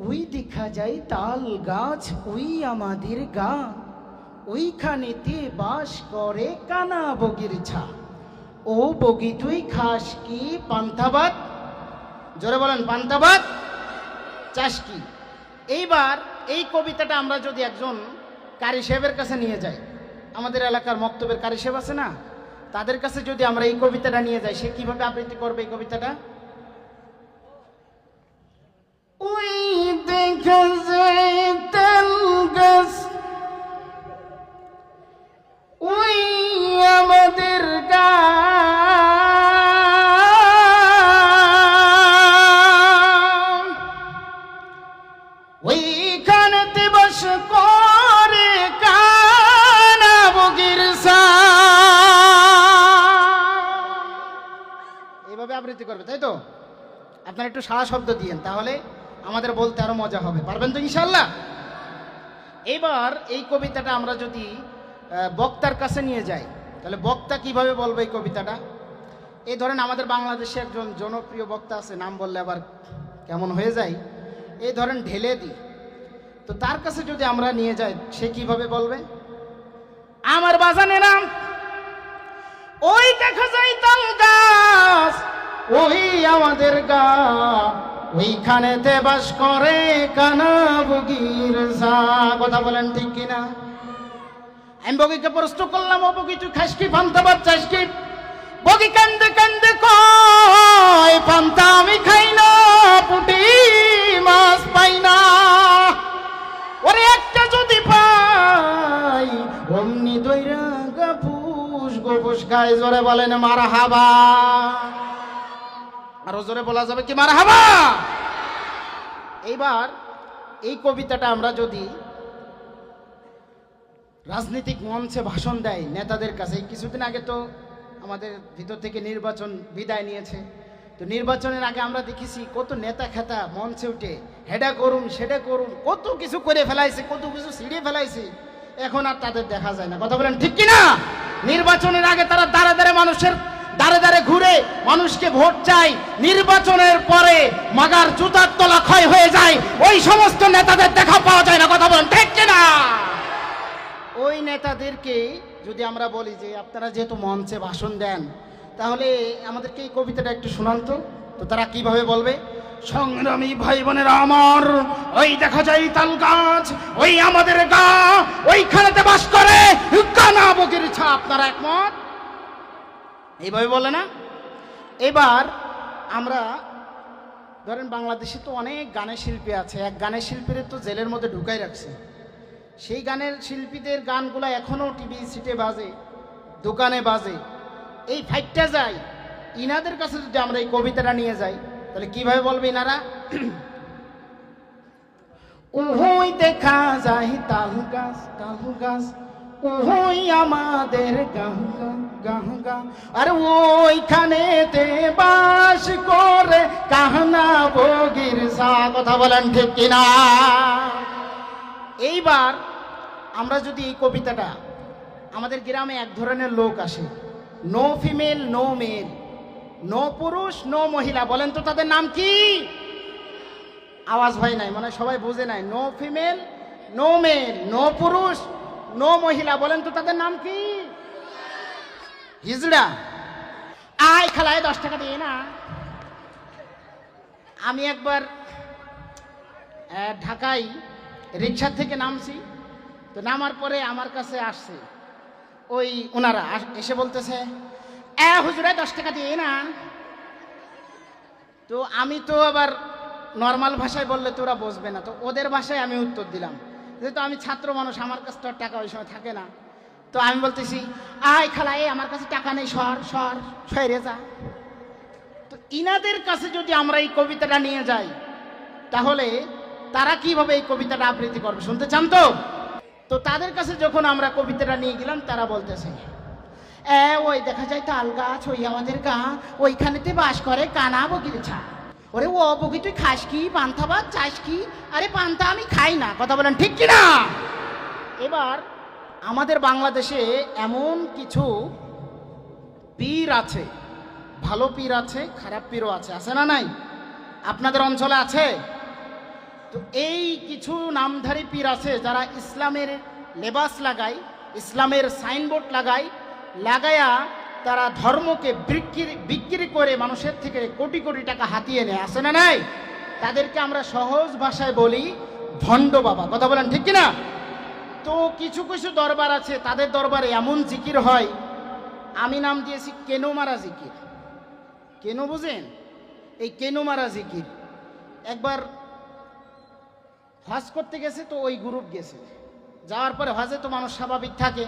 ওই দেখা যায় তাল গাছ, ওই আমাদের গা, ওইখানেতে বাস করে কানা বগির ছা। ও বগি তুই খাস কি পান্তাবাদ? জোরে বলেন, পান্তাবাদ চাস কি? এইবার এই কবিতাটা আমরা যদি একজন কারি সাহেবের কাছে নিয়ে যাই, আমাদের এলাকার মক্তবের কারি সাহেব আছে না, তাদের কাছে যদি আমরা এই কবিতাটা নিয়ে যাই, সে কিভাবে আবৃত্তি করবে এই কবিতাটা? ওই দেখা যায় তাল গাছ, ওই আমাদের গা, ওইখানেতে বাস করে কানা বগির ছা। এইভাবে আবৃত্তি করবে, তাই তো? আপনারা একটু সারা শব্দ দিয়েন, তাহলে আমাদের বলতে আরো মজা হবে। পারবেন তো ইনশাআল্লাহ? এবার এই কবিতাটা আমরা যদি বক্তার কাছে নিয়ে যাই, তাহলে বক্তা কিভাবে বলবে এই কবিতাটা? এই ধরেন আমাদের বাংলাদেশে একজন জনপ্রিয় বক্তা আছে, নাম বললে আবার কেমন হয়ে যায়, এই ধরেন ঢেলে দি, তো তার কাছে যদি আমরা নিয়ে যাই, সে কিভাবে বলবে? আমার বাজানে নাম, ওই দেখা যায় তাল গাছ, ওই আমাদের গা, ওইখানেতে বাস করে কানা বগির ছা। কথা বলেন ঠিক কিনা? আমি বগিকে প্রশ্ন করলাম, ও বগি তুই খাস কি পান্তাবাদ চাস কি? বগি কান্দে কান্দে কয়, পান্তা আমি খাই না, পুঁটি মাছ পাই না, ওরে একটা যদি পাই অমনি দইরা গাপুস গোপুস খাই। জোরে বলেন মারহাবা। আরো জোরে বলা যাবে কি মারহাবা? এইবার এই কবিতাটা আমরা যদি রাজনৈতিক মঞ্চে ভাষণ দেয় নেতাদের কাছে, কিছুদিন আগে তো আমাদের ভিতর থেকে নির্বাচন বিদায় নিয়েছে, তো নির্বাচনের আগে আমরা দেখেছি কত নেতা খেতা মঞ্চে উঠে হেডা করুন সেটা করুন, কত কিছু করে ফেলাইছে, কত কিছু ছিঁড়ে ফেলাইছে, এখন আর তাদের দেখা যায় না। কথা বলেন ঠিক কিনা? নির্বাচনের আগে তারা দাঁড়ে দাঁড়ে মানুষের দাঁড়ে দাঁড়ে ঘুরে মানুষকে ভোট চাই, নির্বাচনের পরে মাগার জুতার তলা ক্ষয় হয়ে যায়, ওই সমস্ত নেতাদের দেখা পাওয়া যায় না। কথা বলেন ঠিক কিনা? ওই নেতাদেরকে যদি আমরা বলি যে আপনারা যেহেতু মঞ্চে ভাষণ দেন, তাহলে আমাদেরকে এই কবিতাটা একটু শোনান তো, তো তারা কিভাবে বলবে? সংগ্রামী ভাই বোনেরা আমার, ওই দেখা যায় তাল গাছ, ওই আমাদের গা, ওইখানেতে বাস করে কানা বগির ছা। আপনারা একমত? এইভাবে বলে না? এবার আমরা ধরেন বাংলাদেশে তো অনেক গানের শিল্পী আছে, এক গানের শিল্পীদের তো জেলের মধ্যে ঢুকাই রাখছে, সেই গানের শিল্পীদের গানগুলা এখনো টিভি সিটে বাজে, দোকানে বাজে, এই ফাইটটা যায়। ইনাদের কাছে যদি আমরা এই কবিতাটা নিয়ে যাই, তাহলে কিভাবে বলবে ইনারা? ওই দেখা যায় তাল গাছ, তাল গাছ, ওই আমাদের গঙ্গা গঙ্গা, আর ওইখানেতে বাস করে কানা বগির ছা। কথা বলেন ঠিক কিনা? এইবার আমরা যদি এই কবিতাটা, আমাদের গ্রামে এক ধরনের লোক আসে, no female no male, no পুরুষ নো মহিলা, বলেন তো তাদের নাম কি? আওয়াজ হয় নাই, মানে সবাই বুঝে নাই। No female no male, no পুরুষ নো মহিলা, বলেন তো তাদের নাম কি? হিজড়া। আয় খালায় 10 টাকা দিয়ে না। আমি একবার ঢাকায় রিক্সা থেকে নামছি, তো নামার পরে আমার কাছে আসছে ওই ওনারা, এসে বলতেছে, হুজুরায় 10 টাকা দিয়ে না। তো আমি তো আবার নর্মাল ভাষায় বললে তো ওরা বুঝবে না, তো ওদের ভাষায় আমি উত্তর দিলাম, যেহেতু আমি ছাত্র মানুষ, আমার কাছে তো টাকা ওই সময় থাকে না। তো আমি বলতেছি, আয় খালায় আমার কাছে টাকা নেই, সর সর সরে যা। তো ইনাদের কাছে যদি আমরা এই কবিতাটা নিয়ে যাই, তাহলে তারা কিভাবে এই কবিতাটা আবৃত্তি করবে শুনতে চান তো? তো তাদের কাছে যখন আমরা কবিতাটা নিয়ে গেলাম, তারা বলতেছে, ওই দেখা যায় তাল গাছ, ওই আমাদের গা, ওইখানেতে বাস করে কানা বগির ছা। ওরে ও বগি তুই খাস কি পান্তাবাদ চাস কি? আরে পান্তা আমি খাই না। কথা বলেন ঠিক কিনা? এবার আমাদের বাংলাদেশে এমন কিছু পীর আছে, ভালো পীর আছে, খারাপ পীরও আছে, আছে না নাই? আপনাদের অঞ্চলে আছে? তো এই কিছু নামধারী পীর আছে যারা ইসলামের লেবাস লাগায়, ইসলামের সাইনবোর্ড লাগায়া তারা ধর্মকে বিক্রি করে মানুষের থেকে কোটি কোটি টাকা হাতিয়ে নেয়, আছে না নাই? তাদেরকে আমরা সহজ ভাষায় বলি ভণ্ড বাবা। কথা বলেন ঠিক কিনা? তো কিছু কিছু দরবার আছে, তাদের দরবারে এমন জিকির হয়, আমি নাম দিয়েছি কেনো মারা জিকির। কেনো বুঝেন? এই কেনো মারা জিকির। একবার হজ করতে গেছে, তো ওই গ্রুপ গেছে, যাওয়ার পরে হজে তো মানুষ স্বাভাবিক থাকে,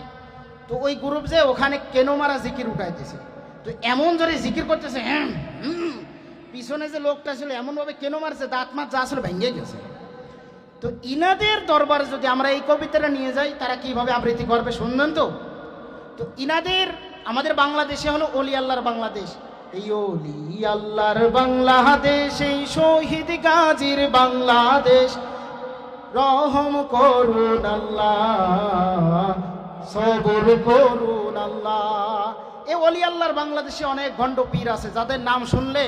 তো ওই গ্রুপ যে ওখানে কেনো মারা জিকির উঠাইতেছে, তো এমন জোরে জিকির করতেছে, পিছনে যে লোকটা ছিল এমনভাবে কেনো মারছে, দাঁত মাত যা আসলে ভেঙে গেছে। তো ইনাদের দরবারে যদি আমরা এই কবিতাটা নিয়ে যাই, তারা কিভাবে আবৃত্তি করবে শুনবেন তো? তো ইনাদের, আমাদের বাংলাদেশে হলো অলি আল্লাহর বাংলাদেশ, এই অলি আল্লাহর বাংলাদেশ, এই শহীদ গাজীর বাংলাদেশ, রহম করুন আল্লাহ, সবর করুন আল্লাহ। এই অলি আল্লাহর বাংলাদেশে অনেক ভণ্ড পীর আছে, যাদের নাম শুনলে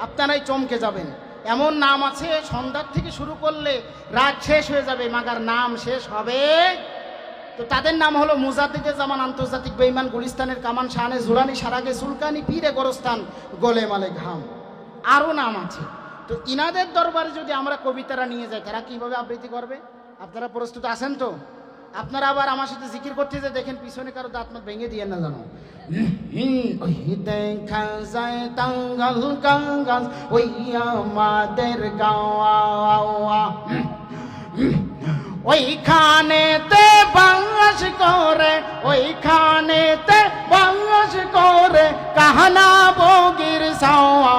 আপনারাই চমকে যাবেন। এমন নাম আছে, সন্ধ্যার থেকে শুরু করলে রাত শেষ হয়ে যাবে, মাগার নাম শেষ হবে। তো তাদের নাম হলো মুজাদ্দিদে জামান, আন্তর্জাতিক বেঈমান, গুলিস্তানের কামান, শাহানে জুরানি, সারাগে সুলকানি, পীরে গোরস্তান, গোলে মালে ঘাম, আরও নাম আছে। তো ইনাদের দরবারে যদি আমরা কবিতারা নিয়ে যাই, তারা কিভাবে আবৃত্তি করবে? আপনারা প্রস্তুত আছেন তো? আপনারা আবার আমার সাথে জিকির করতে যে দেখেন পিছনে কারো দাঁত মাত ভেঙে দিয়ে না জানো। ওই দেখা যায় টাঙ্গাল কাঙ্গাল, ওই আমাদের গাওয়া, ওইখানেতে বাংলাদেশ করে, ওইখানেতে বাংলাদেশ করে, কাহানা বগির সাওয়া।